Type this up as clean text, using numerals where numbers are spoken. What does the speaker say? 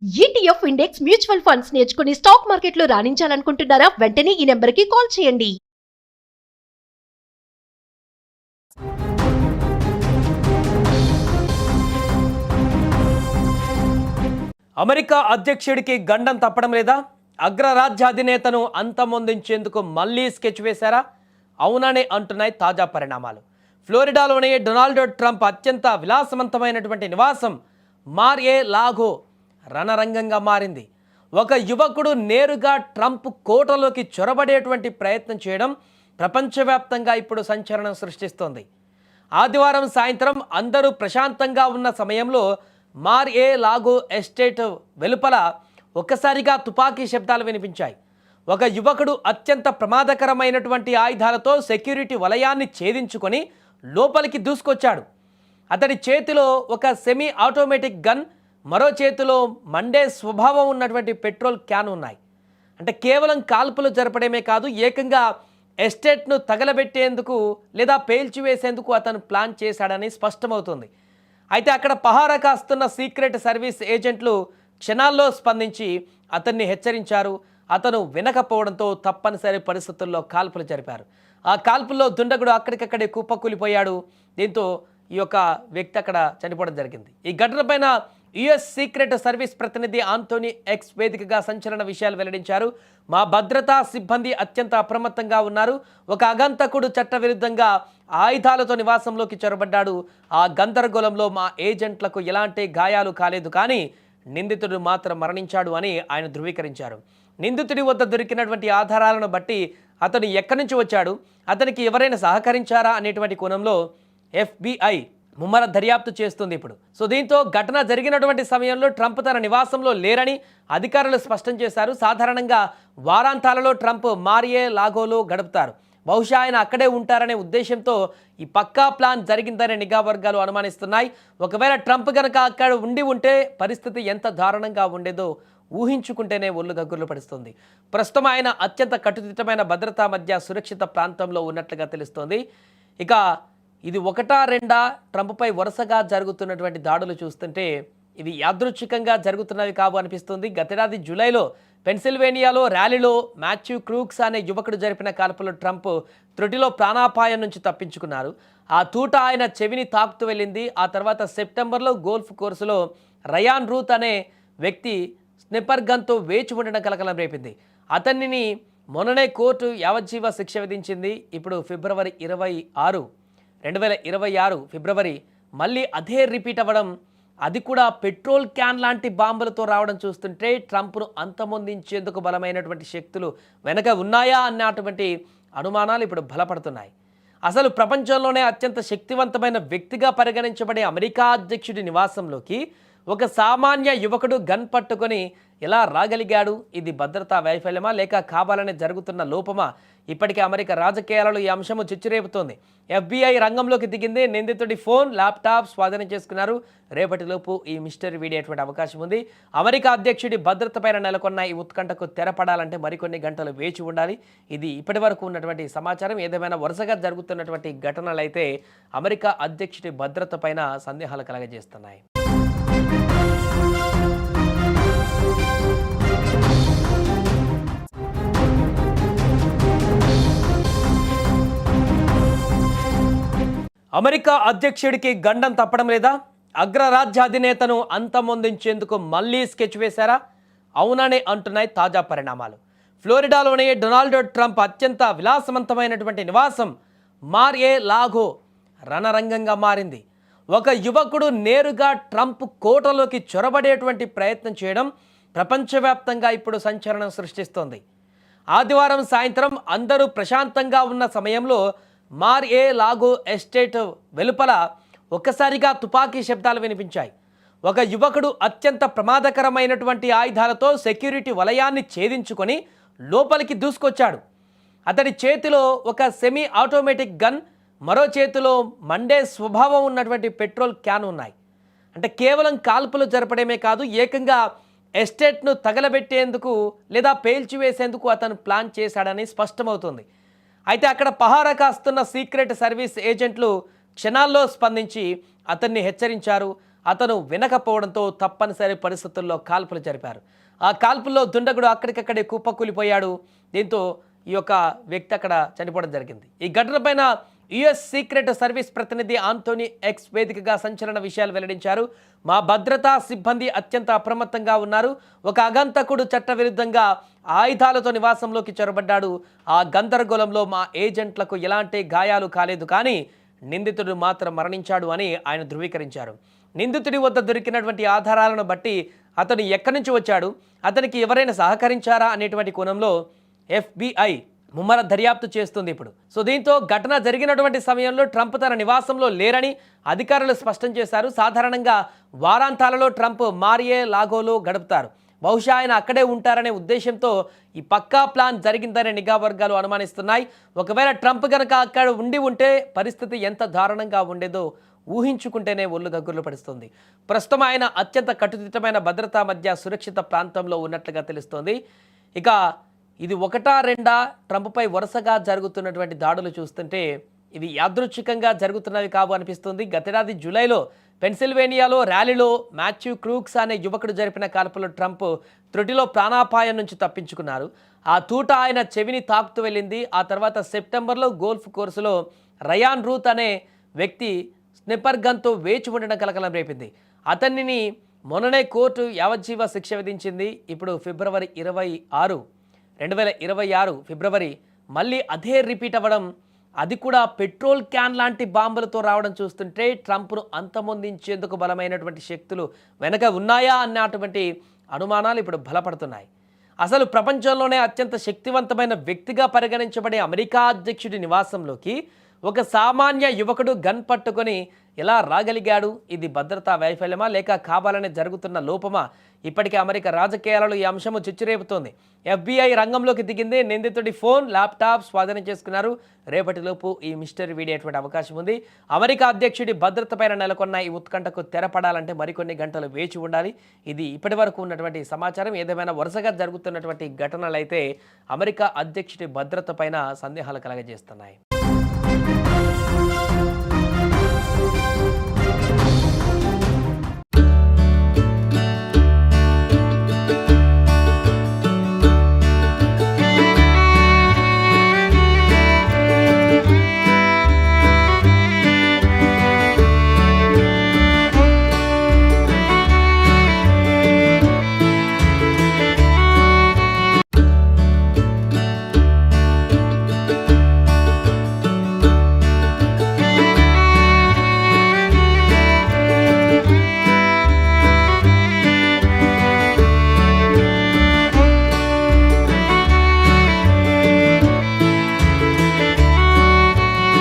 ETF index mutual funds నేర్చుకుని stock మార్కెట్లో రాణించాలనుకుంటున్నారా? వెంటనే ఈ నెంబర్కి కాల్ చేయండి. అమెరికా అధ్యక్షుడికి గండం తప్పడం లేదా? అగ్రరాజ్యాధినేతను అంతమొందించేందుకు మళ్లీ స్కెచ్ వేశారా? అవుననే అంటున్నాయి తాజా పరిణామాలు. ఫ్లోరిడాలోని డొనాల్డ్ ట్రంప్ అత్యంత విలాసవంతమైనటువంటి నివాసం మార్-ఏ లాగో రణరంగంగా మారింది. ఒక యువకుడు నేరుగా ట్రంప్ కోటలోకి చొరబడేటువంటి ప్రయత్నం చేయడం ప్రపంచవ్యాప్తంగా ఇప్పుడు సంచలనం సృష్టిస్తోంది. ఆదివారం సాయంత్రం అందరూ ప్రశాంతంగా ఉన్న సమయంలో మార్-ఏ లాగో ఎస్టేట్ వెలుపల ఒక్కసారిగా తుపాకీ శబ్దాలు వినిపించాయి. ఒక యువకుడు అత్యంత ప్రమాదకరమైనటువంటి ఆయుధాలతో సెక్యూరిటీ వలయాన్ని ఛేదించుకొని లోపలికి దూసుకొచ్చాడు. అతడి చేతిలో ఒక సెమీ ఆటోమేటిక్ గన్, మరో చేతిలో మండే స్వభావం ఉన్నటువంటి పెట్రోల్ క్యాన్ ఉన్నాయి. అంటే కేవలం కాల్పులు జరపడమే కాదు, ఏకంగా ఎస్టేట్ను తగలబెట్టేందుకు లేదా పేల్చివేసేందుకు అతను ప్లాన్ చేశాడని స్పష్టమవుతుంది. అయితే అక్కడ పహారా కాస్తున్న సీక్రెట్ సర్వీస్ ఏజెంట్లు క్షణాల్లో స్పందించి అతన్ని హెచ్చరించారు. అతను వినకపోవడంతో తప్పనిసరి పరిస్థితుల్లో కాల్పులు జరిపారు. ఆ కాల్పుల్లో దుండగుడు అక్కడికక్కడే కుప్పకూలిపోయాడు. దీంతో ఈ యొక్క వ్యక్తి అక్కడ చనిపోవడం జరిగింది. ఈ ఘటనపైన యుఎస్ సీక్రెట్ సర్వీస్ ప్రతినిధి ఆంటోనీ ఎక్స్ వేదికగా సంచలన విషయాలు వెల్లడించారు. మా భద్రతా సిబ్బంది అత్యంత అప్రమత్తంగా ఉన్నారు. ఒక అగంతకుడు చట్టవిరుద్ధంగా ఆయుధాలతో నివాసంలోకి చొరబడ్డాడు. ఆ గందరగోళంలో మా ఏజెంట్లకు ఎలాంటి గాయాలు కాలేదు, కానీ నిందితుడు మాత్రం మరణించాడు అని ఆయన ధృవీకరించారు. నిందితుడి వద్ద దొరికినటువంటి ఆధారాలను బట్టి అతను ఎక్కడి నుంచి వచ్చాడు, అతనికి ఎవరైనా సహకరించారా అనేటువంటి కోణంలో FBI ముమ్మర దర్యాప్తు చేస్తుంది ఇప్పుడు. సో దీంతో ఘటన జరిగినటువంటి సమయంలో ట్రంప్ తన నివాసంలో లేరని అధికారులు స్పష్టం చేశారు. సాధారణంగా వారాంతాలలో ట్రంప్ మార్-ఏ లాగోలో గడుపుతారు. బహుశా ఆయన అక్కడే ఉంటారనే ఉద్దేశంతో ఈ పక్కా ప్లాన్ జరిగిందని నిఘా వర్గాలు అనుమానిస్తున్నాయి. ఒకవేళ ట్రంప్ కనుక అక్కడ ఉంటే పరిస్థితి ఎంత దారుణంగా ఉండేదో ఊహించుకుంటేనే ఒళ్ళు గగ్గుర్లు పడుస్తుంది. ప్రస్తుతం ఆయన అత్యంత కట్టుదిట్టమైన భద్రతా మధ్య సురక్షిత ప్రాంతంలో ఉన్నట్లుగా తెలుస్తోంది. ఇక ఇది ఒకటా రెండా ట్రంప్పై వరుసగా జరుగుతున్నటువంటి దాడులు చూస్తుంటే ఇవి యాదృచ్ఛికంగా జరుగుతున్నవి కావు అనిపిస్తుంది. గతేడాది జూలైలో పెన్సిల్వేనియాలో ర్యాలీలో మాథ్యూ క్రూక్స్ అనే యువకుడు జరిపిన కాల్పులో ట్రంప్ త్రుటిలో ప్రాణాపాయం నుంచి తప్పించుకున్నారు. ఆ తూట ఆయన చెవిని తాకుతూ వెళ్ళింది. ఆ తర్వాత సెప్టెంబర్లో గోల్ఫ్ కోర్సులో రయాన్ రూత్ అనే వ్యక్తి స్నిప్పర్ గన్తో వేచి ఉండడం కలకలం రేపింది. అతనిని మొన్ననే కోర్టు యావజ్జీవ శిక్ష విధించింది. ఇప్పుడు ఫిబ్రవరి 2026 ఫిబ్రవరి మళ్ళీ అదే రిపీట్ అవ్వడం, అది కూడా పెట్రోల్ క్యాన్ లాంటి బాంబులతో రావడం చూస్తుంటే ట్రంప్ను అంతమొందించేందుకు బలమైనటువంటి శక్తులు వెనక ఉన్నాయా అన్నటువంటి అనుమానాలు ఇప్పుడు బలపడుతున్నాయి. అసలు ప్రపంచంలోనే అత్యంత శక్తివంతమైన వ్యక్తిగా పరిగణించబడే అమెరికా అధ్యక్షుడి నివాసంలోకి ఒక సామాన్య యువకుడు గన్ పట్టుకొని ఎలా రాగలిగాడు? ఇది భద్రతా వైఫల్యమా లేక కావాలనే జరుగుతున్న లోపమా? ఇప్పటికే అమెరికా రాజకీయాలలో ఈ అంశము చిచ్చురేపుతోంది. FBI రంగంలోకి దిగింది. నిందితుడి ఫోన్, ల్యాప్టాప్ స్వాధీనం చేసుకున్నారు. రేపటిలోపు ఈ మిస్టరీ వీడేటువంటి అవకాశం ఉంది. అమెరికా అధ్యక్షుడి భద్రతపైన నెలకొన్న ఈ ఉత్కంఠకు తెరపడాలంటే మరికొన్ని గంటలు వేచి ఉండాలి. ఇది ఇప్పటి వరకు ఉన్నటువంటి సమాచారం. ఏదేమైనా వరుసగా జరుగుతున్నటువంటి ఘటనలు అయితే అమెరికా అధ్యక్షుడి భద్రతపైన సందేహాలు కలగజేస్తున్నాయి. అమెరికా అధ్యక్షుడికి గండం తప్పడం లేదా? అగ్రరాజ్యాధినేతను అంతమొందించేందుకు మళ్లీ స్కెచ్ వేశారా? అవుననే అంటున్నాయి తాజా పరిణామాలు. ఫ్లోరిడాలోని డొనాల్డ్ ట్రంప్ అత్యంత విలాసవంతమైనటువంటి నివాసం మార్-ఏ లాగో రణరంగంగా మారింది. ఒక యువకుడు నేరుగా ట్రంప్ కోటలోకి చొరబడేటువంటి ప్రయత్నం చేయడం ప్రపంచవ్యాప్తంగా ఇప్పుడు సంచలనం సృష్టిస్తోంది. ఆదివారం సాయంత్రం అందరూ ప్రశాంతంగా ఉన్న సమయంలో మార్-ఏ లాగో ఎస్టేట్ వెలుపల ఒక్కసారిగా తుపాకీ శబ్దాలు వినిపించాయి. ఒక యువకుడు అత్యంత ప్రమాదకరమైనటువంటి ఆయుధాలతో సెక్యూరిటీ వలయాన్ని ఛేదించుకొని లోపలికి దూసుకొచ్చాడు. అతడి చేతిలో ఒక సెమీ ఆటోమేటిక్ గన్, మరో చేతిలో మండే స్వభావం ఉన్నటువంటి పెట్రోల్ క్యాన్ ఉన్నాయి. అంటే కేవలం కాల్పులు జరపడమే కాదు, ఏకంగా ఎస్టేట్ను తగలబెట్టేందుకు లేదా పేల్చివేసేందుకు అతను ప్లాన్ చేశాడని స్పష్టమవుతుంది. అయితే అక్కడ పహారా కాస్తున్న సీక్రెట్ సర్వీస్ ఏజెంట్లు క్షణాల్లో స్పందించి అతన్ని హెచ్చరించారు. అతను వినకపోవడంతో తప్పనిసరి పరిస్థితుల్లో కాల్పులు జరిపారు. ఆ కాల్పుల్లో దుండగుడు అక్కడికక్కడే కుప్పకూలిపోయాడు. దీంతో ఈ యొక్క వ్యక్తి అక్కడ చనిపోవడం జరిగింది. ఈ ఘటనపైన యుఎస్ సీక్రెట్ సర్వీస్ ప్రతినిధి ఆంటోనీ ఎక్స్ వేదికగా సంచలన విషయాలు వెల్లడించారు. మా భద్రతా సిబ్బంది అత్యంత అప్రమత్తంగా ఉన్నారు. ఒక అగంతకుడు చట్టవిరుద్ధంగా ఆయుధాలతో నివాసంలోకి చొరబడ్డాడు. ఆ గందరగోళంలో మా ఏజెంట్లకు ఎలాంటి గాయాలు కాలేదు, కానీ నిందితుడు మాత్రం మరణించాడు అని ఆయన ధృవీకరించారు. నిందితుడి వద్ద దొరికినటువంటి ఆధారాలను బట్టి అతను ఎక్కడి నుంచి వచ్చాడు, అతనికి ఎవరైనా సహకరించారా అనేటువంటి కోణంలో FBI ముమ్మర దర్యాప్తు చేస్తుంది ఇప్పుడు. సో దీంతో ఘటన జరిగినటువంటి సమయంలో ట్రంప్ తన నివాసంలో లేరని అధికారులు స్పష్టం చేశారు. సాధారణంగా వారాంతాలలో ట్రంప్ మారియే లాగోలో గడుపుతారు. బహుశా ఆయన అక్కడే ఉంటారనే ఉద్దేశంతో ఈ పక్కా ప్లాన్ జరిగిందని నిఘా వర్గాలు అనుమానిస్తున్నాయి. ఒకవేళ ట్రంప్ కనుక అక్కడ ఉంటే పరిస్థితి ఎంత దారుణంగా ఉండేదో ఊహించుకుంటేనే ఒళ్ళు గగ్గుర్లు పడుస్తుంది. ప్రస్తుతం ఆయన అత్యంత కట్టుదిట్టమైన భద్రతా మధ్య సురక్షిత ప్రాంతంలో ఉన్నట్లుగా తెలుస్తోంది. ఇక ఇది ఒకటా రెండా ట్రంప్పై వరుసగా జరుగుతున్నటువంటి దాడులు చూస్తుంటే ఇవి యాదృచ్ఛికంగా జరుగుతున్నవి కావు అనిపిస్తుంది. గతేడాది జూలైలో పెన్సిల్వేనియాలో ర్యాలీలో మాథ్యూ క్రూక్స్ అనే యువకుడు జరిపిన కాల్పులో ట్రంప్ త్రుటిలో ప్రాణాపాయం నుంచి తప్పించుకున్నారు. ఆ తూట ఆయన చెవిని తాకుతూ వెళ్ళింది. ఆ తర్వాత సెప్టెంబర్లో గోల్ఫ్ కోర్సులో రయాన్ రూత్ అనే వ్యక్తి స్నిప్పర్ గన్తో వేచి ఉండడం కలకలం రేపింది. అతనిని మొన్ననే కోర్టు యావజ్జీవ శిక్ష విధించింది. ఇప్పుడు ఫిబ్రవరి 2026 ఫిబ్రవరి మళ్ళీ అదే రిపీట్ అవ్వడం, అది కూడా పెట్రోల్ క్యాన్ లాంటి బాంబులతో రావడం చూస్తుంటే ట్రంప్ను అంతమొందించేందుకు బలమైనటువంటి శక్తులు వెనక ఉన్నాయా అన్నటువంటి అనుమానాలు ఇప్పుడు బలపడుతున్నాయి. అసలు ప్రపంచంలోనే అత్యంత శక్తివంతమైన వ్యక్తిగా పరిగణించబడే అమెరికా అధ్యక్షుడి నివాసంలోకి ఒక సామాన్య యువకుడు గన్ పట్టుకొని ఎలా రాగలిగాడు? ఇది భద్రతా వైఫల్యమా లేక కావాలనే జరుగుతున్న లోపమా? ఇప్పటికే అమెరికా రాజకీయాలలో ఈ అంశము చిచ్చురేపుతోంది. FBI రంగంలోకి దిగింది. నిందితుడి ఫోన్, ల్యాప్టాప్ స్వాధీనం చేసుకున్నారు. రేపటిలోపు ఈ మిస్టరీ వీడేటువంటి అవకాశం ఉంది. అమెరికా అధ్యక్షుడి భద్రతపైన నెలకొన్న ఈ ఉత్కంఠకు తెరపడాలంటే మరికొన్ని గంటలు వేచి ఉండాలి. ఇది ఇప్పటి వరకు ఉన్నటువంటి సమాచారం. ఏదేమైనా వరుసగా జరుగుతున్నటువంటి ఘటనలు అయితే అమెరికా అధ్యక్షుడి భద్రత పైన సందేహాలు కలగజేస్తున్నాయి.